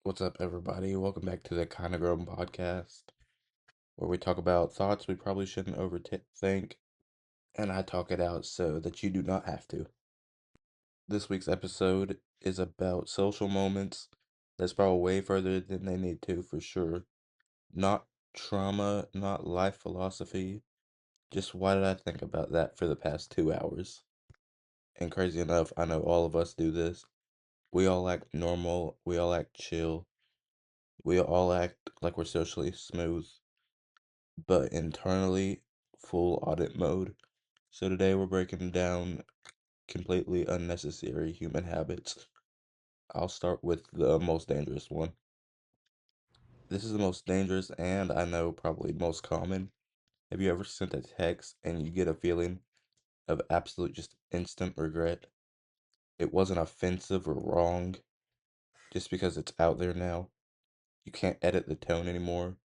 What's up, everybody? Welcome back to the Kinda Grown podcast, where we talk about thoughts we probably shouldn't overthink, and I talk it out so that you do not have to. This week's episode is about social moments that spiral way further than they need to, for sure. Not trauma, not life philosophy, just why did I think about that for the past 2 hours? And crazy enough, I know all of us do this. We all act normal, we all act chill, we all act like we're socially smooth, but internally, full audit mode. So today we're breaking down completely unnecessary human habits. I'll start with the most dangerous one. This is the most dangerous and I know probably most common. Have you ever sent a text and you get a feeling of absolute just instant regret? It wasn't offensive or wrong just because it's out there now. You can't edit the tone anymore.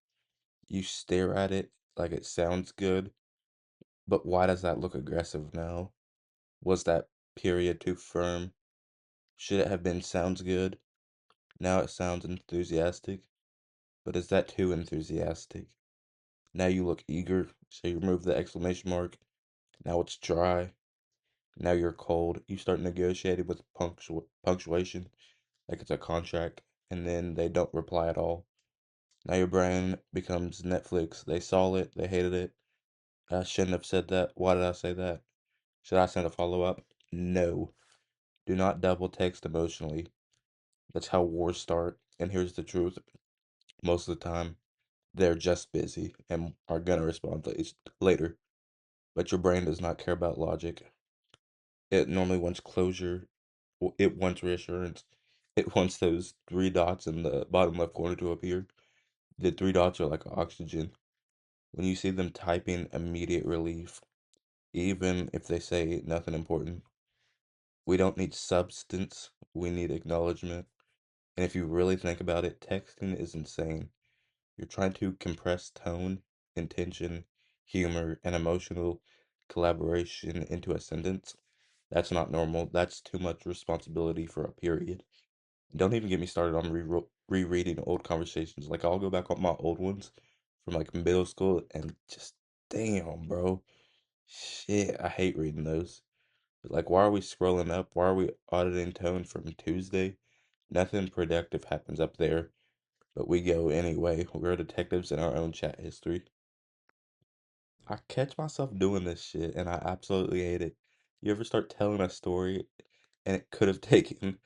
You stare at it like it sounds good, but why does that look aggressive now? Was that period too firm? Should it have been sounds good? Now it sounds enthusiastic. But is that too enthusiastic? Now you look eager, so you remove the exclamation mark. Now it's dry. Now you're cold. You start negotiating with punctuation like it's a contract, and then they don't reply at all. Now your brain becomes Netflix. They saw it, they hated it. I shouldn't have said that. Why did I say that? Should I send a follow up? No. Do not double text emotionally. That's how wars start. And here's the truth. Most of the time, they're just busy and are gonna respond later. But your brain does not care about logic. It normally wants closure. It wants reassurance. It wants those three dots in the bottom left corner to appear. The three dots are like oxygen. When you see them typing, immediate relief, even if they say nothing important. We don't need substance. We need acknowledgement. And if you really think about it, texting is insane. You're trying to compress tone, intention, humor, and emotional collaboration into a sentence. That's not normal. That's too much responsibility for a period. Don't even get me started on rereading old conversations. Like, I'll go back on my old ones from like middle school and just, damn, bro. Shit, I hate reading those. But like, why are we scrolling up? Why are we auditing tone from Tuesday? Nothing productive happens up there. But we go anyway. We're detectives in our own chat history. I catch myself doing this shit and I absolutely hate it. You ever start telling a story and it could have taken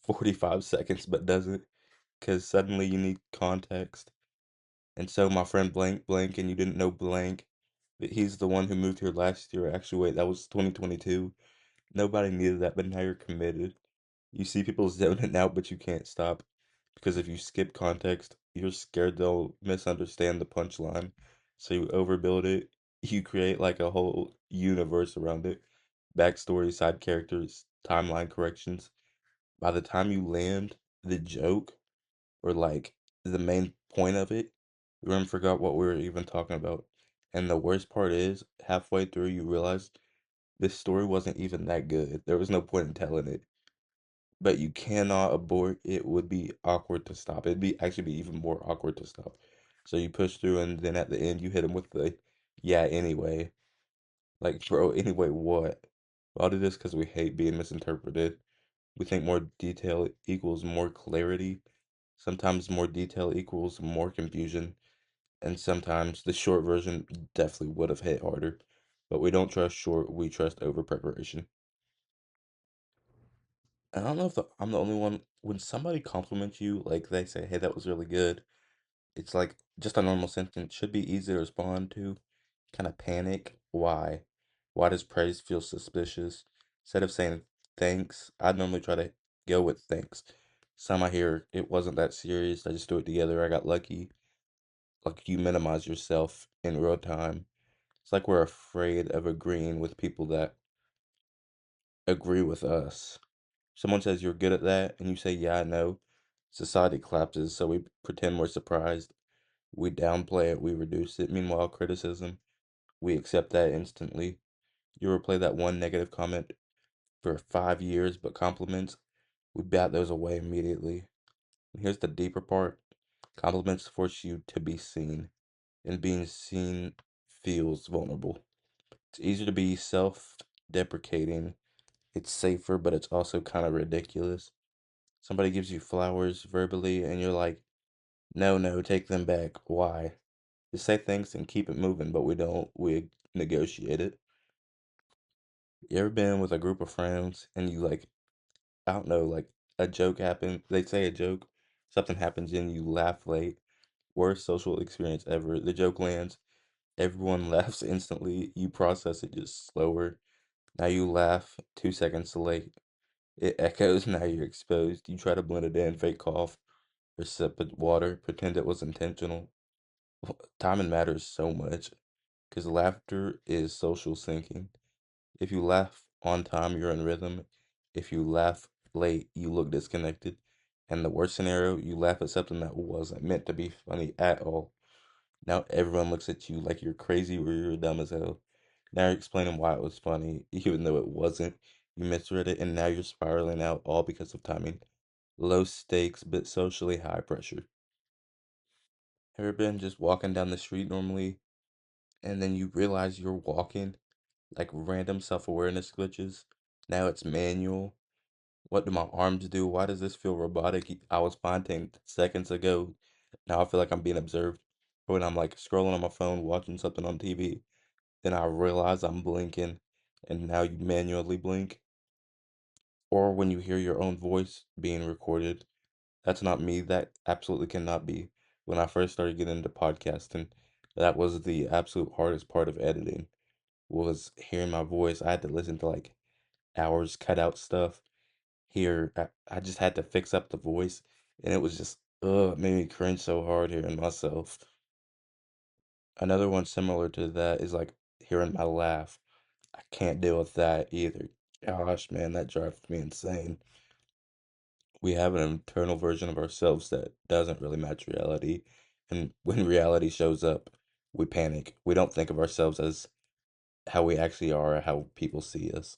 45 seconds but doesn't because suddenly you need context. And so my friend blank blank and you didn't know blank, but he's the one who moved here last year. Actually, wait, that was 2022. Nobody needed that, but now you're committed. You see people zoning out, but you can't stop. Because if you skip context, you're scared they'll misunderstand the punchline. So you overbuild it. You create like a whole universe around it. Backstory, side characters, timeline corrections. By the time you land the joke or like the main point of it, you even forgot what we were even talking about. And the worst part is, halfway through, you realize this story wasn't even that good. There was no point in telling it. But you cannot abort. It would be awkward to stop. It'd be actually be even more awkward to stop. So you push through, and then at the end, you hit him with the, yeah, anyway. Like, bro, anyway, what? I'll do this because we hate being misinterpreted. We think more detail equals more clarity. Sometimes more detail equals more confusion. And sometimes the short version definitely would have hit harder. But we don't trust short, we trust over preparation. I don't know if I'm the only one. When somebody compliments you, like they say, "Hey, that was really good," it's like just a normal sentence. Should be easy to respond to. Kind of panic. Why? Why does praise feel suspicious? Instead of saying thanks, I'd normally try to go with thanks. Some I hear it wasn't that serious. I just threw it together. I got lucky. Like you minimize yourself in real time. It's like we're afraid of agreeing with people that agree with us. Someone says you're good at that, and you say, yeah, I know. Society collapses, so we pretend we're surprised. We downplay it, we reduce it. Meanwhile, criticism, we accept that instantly. You replay that one negative comment for 5 years, but compliments, we bat those away immediately. And here's the deeper part. Compliments force you to be seen, and being seen feels vulnerable. It's easier to be self-deprecating. It's safer, but it's also kind of ridiculous. Somebody gives you flowers verbally, and you're like, no, no, take them back. Why? Just say thanks and keep it moving, but we don't. We negotiate it. You ever been with a group of friends and you like, I don't know, like a joke happened, they say a joke, something happens and you laugh late. Worst social experience ever. The joke lands, everyone laughs instantly. You process it just slower. Now you laugh 2 seconds late. It echoes, now you're exposed. You try to blend it in, fake cough or sip of water, pretend it was intentional. Timing matters so much because laughter is social syncing. If you laugh on time, you're in rhythm. If you laugh late, you look disconnected. And the worst scenario, you laugh at something that wasn't meant to be funny at all. Now everyone looks at you like you're crazy or you're dumb as hell. Now you're explaining why it was funny, even though it wasn't. You misread it, and now you're spiraling out all because of timing. Low stakes, but socially high pressure. Ever been just walking down the street normally, and then you realize you're walking like random self-awareness glitches? Now it's manual. What do my arms do? Why does this feel robotic? I was fine 10 seconds ago. Now I feel like I'm being observed. Or when I'm like scrolling on my phone, watching something on TV, then I realize I'm blinking, and now you manually blink. Or when you hear your own voice being recorded, that's not me. That absolutely cannot be. When I first started getting into podcasting, that was the absolute hardest part of editing, was hearing my voice. I had to listen to like hours cut out stuff. Here, I just had to fix up the voice, and it was just, it made me cringe so hard hearing myself. Another one similar to that is like hearing my laugh. I can't deal with that either. Gosh, man, that drives me insane. We have an internal version of ourselves that doesn't really match reality, and when reality shows up, we panic. We don't think of ourselves as how we actually are, or how people see us.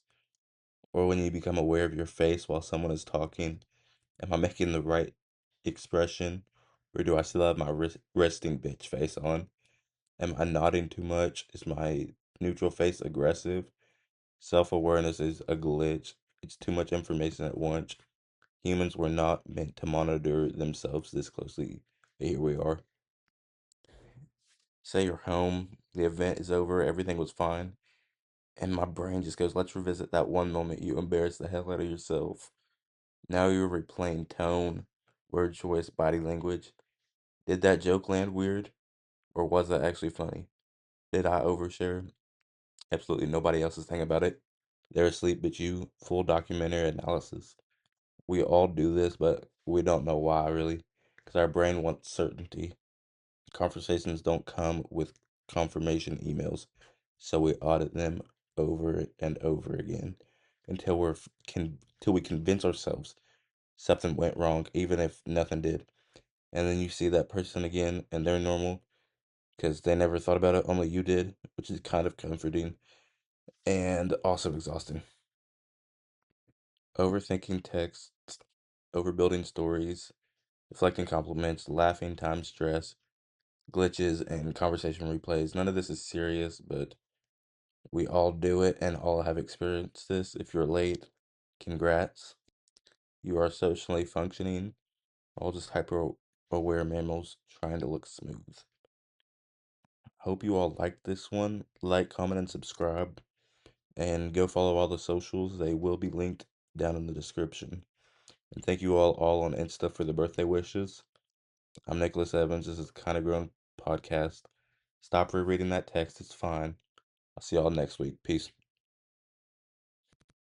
Or when you become aware of your face while someone is talking, am I making the right expression? Or do I still have my resting bitch face on? Am I nodding too much? Is my neutral face aggressive? Self-awareness is a glitch. It's too much information at once. Humans were not meant to monitor themselves this closely. But here we are. Say you're home, the event is over, everything was fine, and my brain just goes, let's revisit that one moment you embarrassed the hell out of yourself. Now you're replaying tone, word choice, body language. Did that joke land weird? Or was that actually funny? Did I overshare? Absolutely nobody else is thinking about it. They're asleep but you. Full documentary analysis. We all do this, but we don't know why, really. Because our brain wants certainty. Conversations don't come with confirmation emails, so we audit them over and over again until till we convince ourselves something went wrong, even if nothing did. And then you see that person again, and they're normal because they never thought about it, only you did, which is kind of comforting and also exhausting. Overthinking texts, overbuilding stories, deflecting compliments, laughing times stress, glitches, and conversation replays. None of this is serious, but we all do it and all have experienced this. If you're late, congrats. You are socially functioning, all just hyper aware mammals trying to look smooth. Hope you all liked this one. Like, comment, and subscribe. And go follow all the socials. They will be linked down in the description. And thank you all on Insta for the birthday wishes. I'm Nicholas Evans. This is Kinda Grown Podcast. Stop rereading that text. It's fine. I'll see y'all next week. Peace.